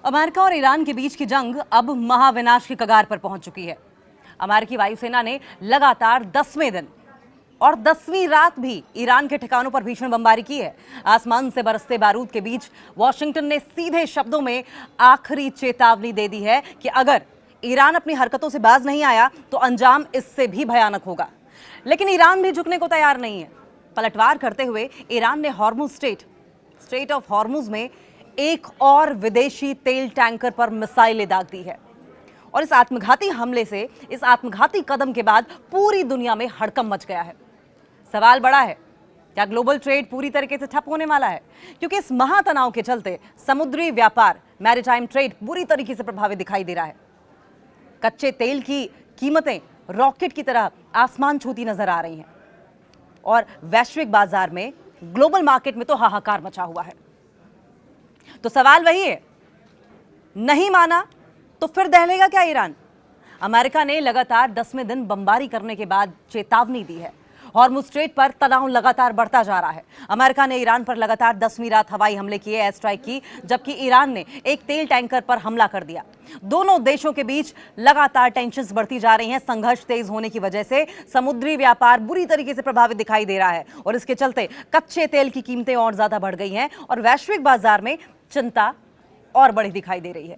America और Iran के बीच की जंग अब महाविनाश की कगार पर पहुंच चुकी है। अमेरिकी वायुसेना ने लगातार 10वें दिन और 10वीं रात भी ईरान के ठिकानों पर भीषण बमबारी की है। आसमान से बरसते बारूद के बीच वॉशिंगटन ने सीधे शब्दों में आखिरी चेतावनी दे दी है कि अगर ईरान अपनी हरकतों से बाज नहीं आया तो अंजाम इससे भी भयानक होगा। लेकिन ईरान भी झुकने को तैयार नहीं है। पलटवार करते हुए ईरान ने हॉर्मुज स्ट्रेट ऑफ हॉर्मुज में एक और विदेशी तेल टैंकर पर मिसाइलें दाग दी है। और इस आत्मघाती हमले से, इस आत्मघाती कदम के बाद पूरी दुनिया में हड़कंप मच गया है। सवाल बड़ा है, क्या ग्लोबल ट्रेड पूरी तरीके से ठप होने वाला है? क्योंकि इस महातनाव के चलते समुद्री व्यापार, मैरीटाइम ट्रेड बुरी तरीके से प्रभावित दिखाई दे रहा है। कच्चे तेल की कीमतें रॉकेट की तरह आसमान छूती नजर आ रही हैं और वैश्विक बाजार में, ग्लोबल मार्केट में तो हाहाकार मचा हुआ है। तो सवाल वही है, नहीं माना तो फिर दहलेगा क्या ईरान? अमेरिका ने लगातार 10वें दिन बमबारी करने के बाद चेतावनी दी है। हॉर्मुज स्ट्रेट पर तनाव लगातार बढ़ता जा रहा है। अमेरिका ने ईरान पर लगातार 10वीं रात हवाई हमले किए, एयर स्ट्राइक की, जबकि ईरान ने एक तेल टैंकर पर हमला कर दिया। दोनों देशों के बीच लगातार टेंशन्स बढ़ती जा रही हैं। संघर्ष तेज होने की वजह से समुद्री व्यापार बुरी तरीके से प्रभावित दिखाई दे रहा है और इसके चलते कच्चे तेल की कीमतें और ज्यादा बढ़ गई हैं और वैश्विक बाजार में चिंता और बड़ी दिखाई दे रही है।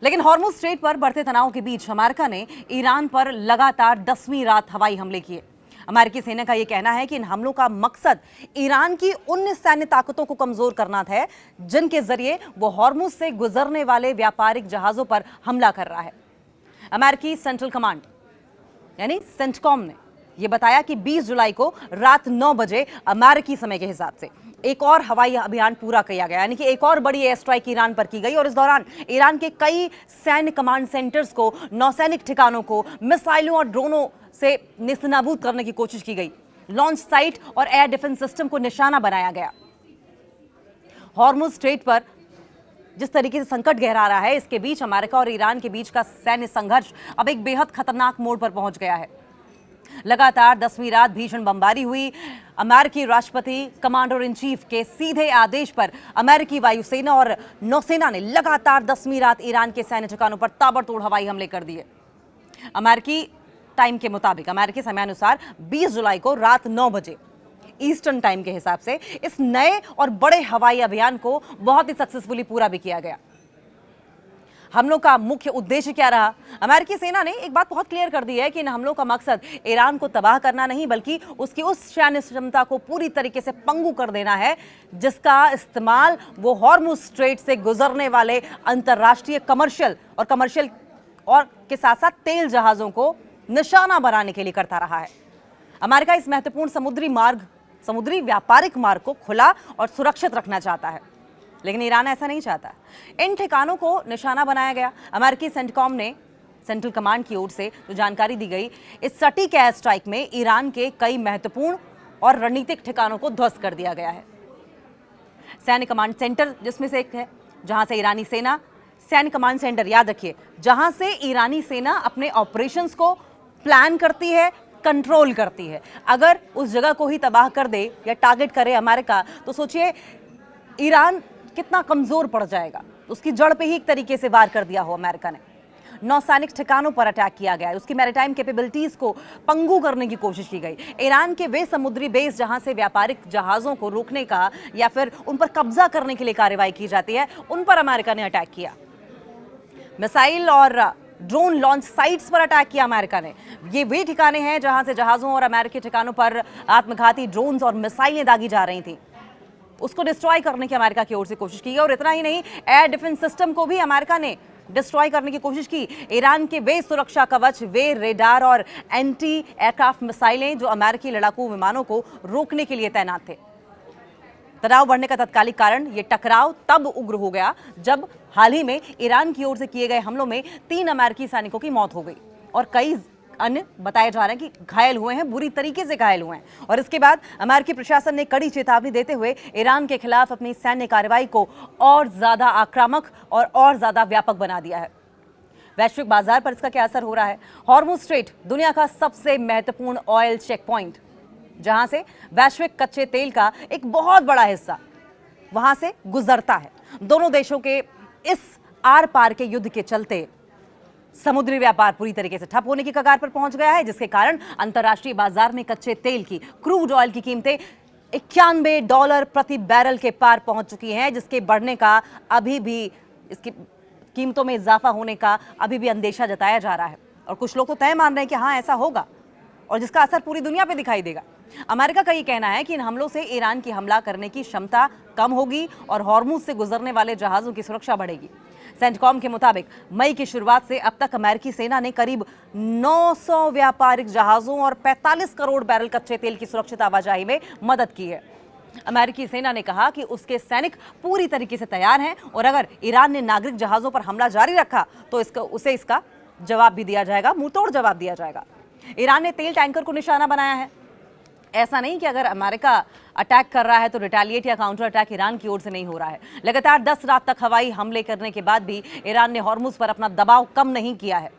लेकिन हॉर्मुज स्ट्रेट पर बढ़ते तनाव के बीच अमेरिका ने ईरान पर लगातार 10वीं रात हवाई हमले किए। अमेरिकी सेना का यह कहना है कि इन हमलों का मकसद ईरान की उन सैन्य ताकतों को कमजोर करना है जिनके जरिए वो हॉर्मुज से गुजरने वाले व्यापारिक जहाजों पर हमला कर रहा है। अमेरिकी सेंट्रल कमांड यानी सेंटकॉम ने यह बताया कि 20 जुलाई को रात 9 बजे अमेरिकी समय के हिसाब से एक और हवाई अभियान पूरा किया गया, यानी कि एक और बड़ी एयर स्ट्राइक ईरान पर की गई और इस दौरान ईरान के कई सैन्य कमांड सेंटर्स को, नौसैनिक ठिकानों को मिसाइलों और ड्रोनों से नेस्तनाबूद करने की कोशिश की गई। लॉन्च साइट और एयर डिफेंस सिस्टम को निशाना बनाया गया। हॉर्मुज स्ट्रेट पर जिस तरीके से संकट गहरा रहा है, इसके बीच अमेरिका और ईरान के बीच का सैन्य संघर्ष अब एक बेहद खतरनाक मोड़ पर पहुंच गया है। लगातार 10वीं रात भीषण बमबारी हुई। अमेरिकी राष्ट्रपति कमांडर इन चीफ के सीधे आदेश पर अमेरिकी वायुसेना और नौसेना ने लगातार 10वीं रात ईरान के सैन्य ठिकानों पर ताबड़तोड़ हवाई हमले कर दिए। अमेरिकी टाइम के मुताबिक, अमेरिकी समयानुसार 20 जुलाई को रात 9 बजे ईस्टर्न टाइम के हिसाब से इस नए और बड़े हवाई अभियान को बहुत ही सक्सेसफुली पूरा भी किया गया। हमलों का मुख्य उद्देश्य क्या रहा? अमेरिकी सेना ने एक बात बहुत क्लियर कर दी है कि इन हमलों का मकसद ईरान को तबाह करना नहीं, बल्कि उसकी उस सैन्य क्षमता को पूरी तरीके से पंगु कर देना है जिसका इस्तेमाल वो हॉर्मुज स्ट्रेट से गुजरने वाले अंतर्राष्ट्रीय कमर्शियल और के साथ साथ तेल जहाजों को निशाना बनाने के लिए करता रहा है। अमेरिका इस महत्वपूर्ण समुद्री व्यापारिक मार्ग को खुला और सुरक्षित रखना चाहता है, लेकिन ईरान ऐसा नहीं चाहता। इन ठिकानों को निशाना बनाया गया। अमेरिकी सेंटकॉम ने, सेंट्रल कमांड की ओर से जो जानकारी दी गई, इस सटीक एयर स्ट्राइक में ईरान के कई महत्वपूर्ण और रणनीतिक ठिकानों को ध्वस्त कर दिया गया है। सैन्य कमांड सेंटर जिसमें से एक है जहां से ईरानी सेना, सैन्य कमांड सेंटर याद रखिए, जहां से ईरानी सेना अपने ऑपरेशंस को प्लान करती है, कंट्रोल करती है। अगर उस जगह को ही तबाह कर दे या टारगेट करे अमेरिका, तो सोचिए ईरान कितना कमजोर पड़ जाएगा। उसकी जड़ पे ही एक तरीके से वार कर दिया हो अमेरिका ने। नौसैनिक ठिकानों पर अटैक किया गया है, उसकी मैरीटाइम कैपेबिलिटीज को पंगु करने की कोशिश की गई। ईरान के वे समुद्री बेस जहां से व्यापारिक जहाजों को रोकने का या फिर उन पर कब्जा करने के लिए कार्रवाई की जाती है, उन पर अमेरिका ने अटैक किया। मिसाइल और ड्रोन लॉन्च साइट्स पर अटैक किया अमेरिका ने। ये वे ठिकाने हैं जहां से जहाजों और अमेरिकी ठिकानों पर आत्मघाती ड्रोन्स और मिसाइलें दागी जा रही थी। उसको डिस्ट्रॉय करने की अमेरिका की ओर से कोशिश की गई और इतना ही नहीं, एयर डिफेंस सिस्टम को भी अमेरिका ने डिस्ट्रॉय करने की कोशिश की। ईरान के वे सुरक्षा कवच, वे रेडार और एंटी एयरक्राफ्ट मिसाइलें जो अमेरिकी लड़ाकू विमानों को रोकने के लिए तैनात थे। तनाव बढ़ने का तत्कालिक कारण ये टकराव तब उग्र हो गया जब हाल ही में ईरान की ओर से किए गए हमलों में 3 अमेरिकी सैनिकों की मौत हो गई और कई अन्य बताए जा रहे हैं कि घायल हुए हैं, बुरी तरीके से घायल हुए हैं। और इसके बाद अमेरिकी प्रशासन ने कड़ी चेतावनी देते हुए ईरान के खिलाफ अपनी सैन्य कार्रवाई को और ज्यादा आक्रामक और ज्यादा व्यापक बना दिया है। वैश्विक बाजार पर इसका क्या असर हो रहा है? हॉर्मुज स्ट्रेट दुनिया का सबसे महत्वपूर्ण ऑयल चेक पॉइंट, जहां से वैश्विक कच्चे तेल का एक बहुत बड़ा हिस्सा वहां से गुजरता है। दोनों देशों के इस आर पार के युद्ध के चलते समुद्री व्यापार पूरी तरीके से ठप होने की कगार पर पहुंच गया है, जिसके कारण अंतर्राष्ट्रीय बाजार में कच्चे तेल की, क्रूड ऑयल की कीमतें $91 प्रति बैरल के पार पहुंच चुकी हैं, जिसके बढ़ने का अभी भी, इसकी कीमतों में इजाफा होने का अभी भी अंदेशा जताया जा रहा है। और कुछ लोग तो तय मान रहे हैं कि हाँ ऐसा होगा और जिसका असर पूरी दुनिया पे दिखाई देगा। अमेरिका का ये कहना है कि इन हमलों से ईरान की हमला करने की क्षमता कम होगी और हॉर्मुज से गुजरने वाले जहाजों की सुरक्षा बढ़ेगी। सेंटकॉम के मुताबिक मई की शुरुआत से अब तक अमेरिकी सेना ने करीब 900 व्यापारिक जहाजों और 45 करोड़ बैरल कच्चे तेल की सुरक्षित आवाजाही में मदद की है। अमेरिकी सेना ने कहा कि उसके सैनिक पूरी तरीके से तैयार हैं और अगर ईरान ने नागरिक जहाजों पर हमला जारी रखा तो उसे इसका जवाब भी दिया जाएगा, मुंहतोड़ जवाब दिया जाएगा। ईरान ने तेल टैंकर को निशाना बनाया है। ऐसा नहीं कि अगर अमेरिका अटैक कर रहा है तो रिटेलिएट या काउंटर अटैक ईरान की ओर से नहीं हो रहा है। लगातार 10 रात तक हवाई हमले करने के बाद भी ईरान ने हॉर्मुज पर अपना दबाव कम नहीं किया है।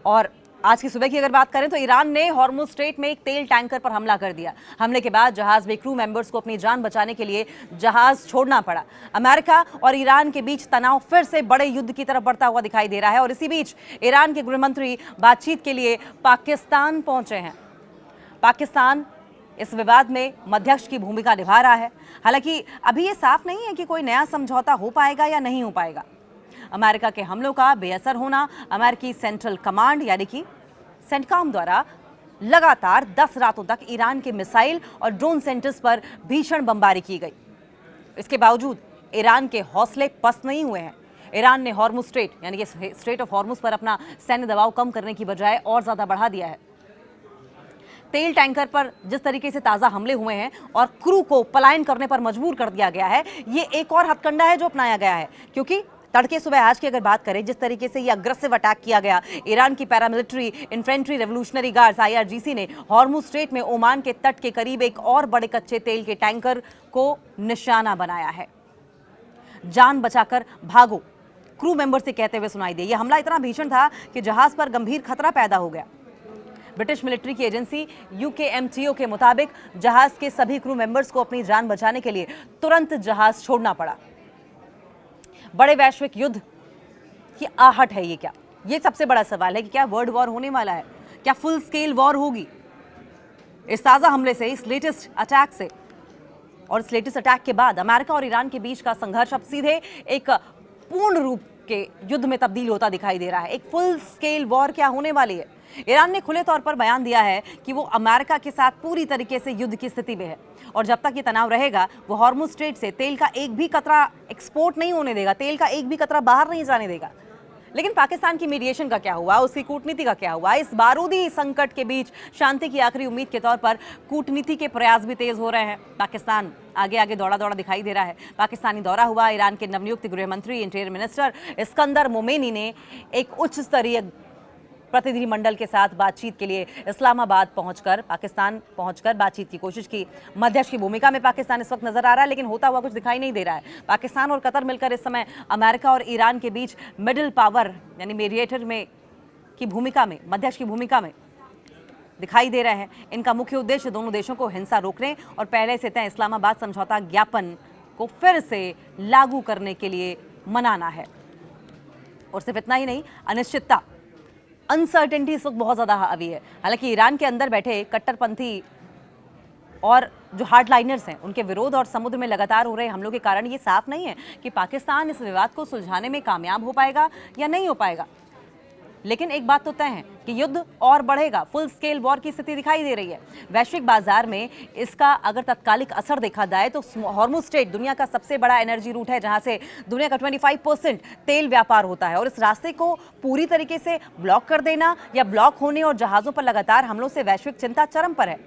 और आज की सुबह की अगर बात करें तो ईरान ने हॉर्मुज स्ट्रेट में एक तेल टैंकर पर हमला कर दिया। हमले के बाद जहाज में क्रू मेंबर्स को अपनी जान बचाने के लिए जहाज छोड़ना पड़ा। अमेरिका और ईरान के बीच तनाव फिर से बड़े युद्ध की तरफ बढ़ता हुआ दिखाई दे रहा है और इसी बीच ईरान के गृहमंत्री बातचीत के लिए पाकिस्तान पहुंचे हैं। पाकिस्तान इस विवाद में मध्यस्थ की भूमिका निभा रहा है। हालांकि अभी ये साफ नहीं है कि कोई नया समझौता हो पाएगा या नहीं हो पाएगा। अमेरिका के हमलों का बेअसर होना, अमेरिकी सेंट्रल कमांड यानी कि सेंटकॉम द्वारा लगातार 10 रातों तक ईरान के मिसाइल और ड्रोन सेंटर्स पर भीषण बमबारी की गई। इसके बावजूद ईरान के हौसले पस्त नहीं हुए हैं। ईरान ने हॉर्मुज स्ट्रेट यानी कि स्ट्रेट ऑफ हॉर्मुज पर अपना सैन्य दबाव कम करने की बजाय और ज्यादा बढ़ा दिया है। तेल टैंकर पर जिस तरीके से ताजा हमले हुए हैं और क्रू को पलायन करने पर मजबूर कर दिया गया है, ये एक और हथकंडा है जो अपनाया गया है। क्योंकि तड़के सुबह आज की अगर बात करें, जिस तरीके से ये अग्रेसिव अटैक किया गया, ईरान की paramilitary infantry revolutionary guards IRGC ने हॉर्मुज स्ट्रेट में ओमान के तट के करीब एक और बड़े कच्चे तेल के टैंकर को निशाना बनाया है। जान बचाकर भागो, क्रू मेंबर से कहते हुए सुनाई दिया। यह हमला इतना भीषण था कि जहाज पर गंभीर खतरा पैदा हो गया। ब्रिटिश मिलिट्री की एजेंसी UKMTO के मुताबिक जहाज के सभी क्रू मेंबर्स को अपनी जान बचाने के लिए तुरंत जहाज छोड़ना पड़ा। बड़े वैश्विक युद्ध की आहट है ये क्या? ये सबसे बड़ा सवाल है कि क्या वर्ल्ड वॉर होने वाला है? क्या फुल स्केल वॉर होगी? इस ताजा हमले से, इस लेटेस्ट अटैक से और इस लेटेस्ट अटैक के बाद अमेरिका और ईरान के बीच का संघर्ष अब सीधे एक पूर्ण रूप के युद्ध में तब्दील होता दिखाई दे रहा है। एक फुल स्केल वॉर क्या होने वाली है? ईरान ने खुले तौर पर बयान दिया है कि वो अमेरिका के साथ पूरी तरीके से युद्ध की स्थिति में है और जब तक ये तनाव रहेगा वो हॉर्मुज स्ट्रेट से तेल का एक भी कतरा एक्सपोर्ट नहीं होने देगा, तेल का एक भी कतरा बाहर नहीं जाने देगा। लेकिन पाकिस्तान की मीडिएशन का क्या हुआ? उसकी कूटनीति का क्या हुआ? इस बारूदी संकट के बीच शांति की आखिरी उम्मीद के तौर पर कूटनीति के प्रयास भी तेज हो रहे हैं। पाकिस्तान आगे आगे दौड़ा दिखाई दे रहा है। पाकिस्तानी दौरा हुआ। ईरान के नवनियुक्त गृह मंत्री इंटीरियर मिनिस्टर इस्कंदर मोमेनी ने एक उच्च स्तरीय प्रतिनिधिमंडल के साथ बातचीत के लिए इस्लामाबाद पाकिस्तान पहुंचकर बातचीत की कोशिश की। मध्यस्थ की भूमिका में पाकिस्तान इस वक्त नजर आ रहा है, लेकिन होता हुआ कुछ दिखाई नहीं दे रहा है। पाकिस्तान और कतर मिलकर इस समय अमेरिका और ईरान के बीच मिडिल पावर यानी मीडिएटर की भूमिका में, मध्यस्थ की भूमिका में दिखाई दे रहे हैं। इनका मुख्य उद्देश्य दोनों देशों को हिंसा रोकने और पहले से तय इस्लामाबाद समझौता ज्ञापन को फिर से लागू करने के लिए मनाना है। और सिर्फ इतना ही नहीं, अनिश्चितता, अनसर्टेनिटी इस वक्त बहुत ज़्यादा हावी है। हालांकि ईरान के अंदर बैठे कट्टरपंथी और जो हार्डलाइनर्स हैं, उनके विरोध और समुद्र में लगातार हो रहे हमलों के कारण ये साफ नहीं है कि पाकिस्तान इस विवाद को सुलझाने में कामयाब हो पाएगा या नहीं हो पाएगा। लेकिन एक बात तो तय है कि युद्ध और बढ़ेगा, फुल स्केल वॉर की स्थिति दिखाई दे रही है। वैश्विक बाजार में इसका अगर तत्कालिक असर देखा जाए तो हॉर्मुज स्ट्रेट दुनिया का सबसे बड़ा एनर्जी रूट है, जहां से दुनिया का 25% तेल व्यापार होता है। और इस रास्ते को पूरी तरीके से ब्लॉक कर देना या ब्लॉक होने और जहाजों पर लगातार हमलों से वैश्विक चिंता चरम पर है,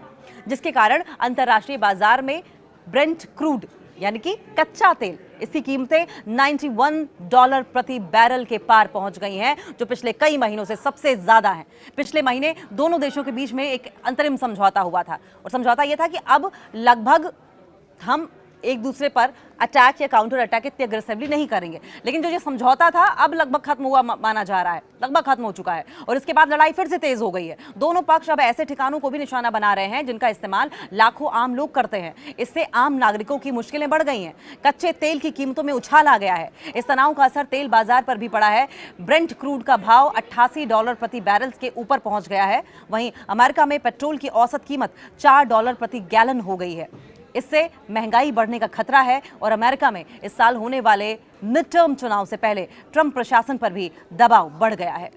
जिसके कारण अंतर्राष्ट्रीय बाजार में ब्रेंट क्रूड यानी कि कच्चा तेल, इसकी कीमतें $91 प्रति बैरल के पार पहुंच गई हैं, जो पिछले कई महीनों से सबसे ज्यादा है। पिछले महीने दोनों देशों के बीच में एक अंतरिम समझौता हुआ था और समझौता यह था कि अब लगभग हम एक दूसरे पर अटैक या काउंटर अटैक इतने अग्रेसिवली नहीं करेंगे। लेकिन जो ये समझौता था अब लगभग खत्म हुआ माना जा रहा है, लगभग खत्म हो चुका है और इसके बाद लड़ाई फिर से तेज हो गई है। दोनों पक्ष अब ऐसे ठिकानों को भी निशाना बना रहे हैं जिनका इस्तेमाल लाखों आम लोग करते हैं। इससे आम नागरिकों की मुश्किलें बढ़ गई हैं। कच्चे तेल की कीमतों में उछाल आ गया है। इस तनाव का असर तेल बाजार पर भी पड़ा है। ब्रेंट क्रूड का भाव $88 प्रति बैरल के ऊपर पहुंच गया है। वहीं अमेरिका में पेट्रोल की औसत कीमत $4 प्रति गैलन हो गई है। इससे महंगाई बढ़ने का खतरा है और अमेरिका में इस साल होने वाले मिड टर्म चुनाव से पहले ट्रंप प्रशासन पर भी दबाव बढ़ गया है।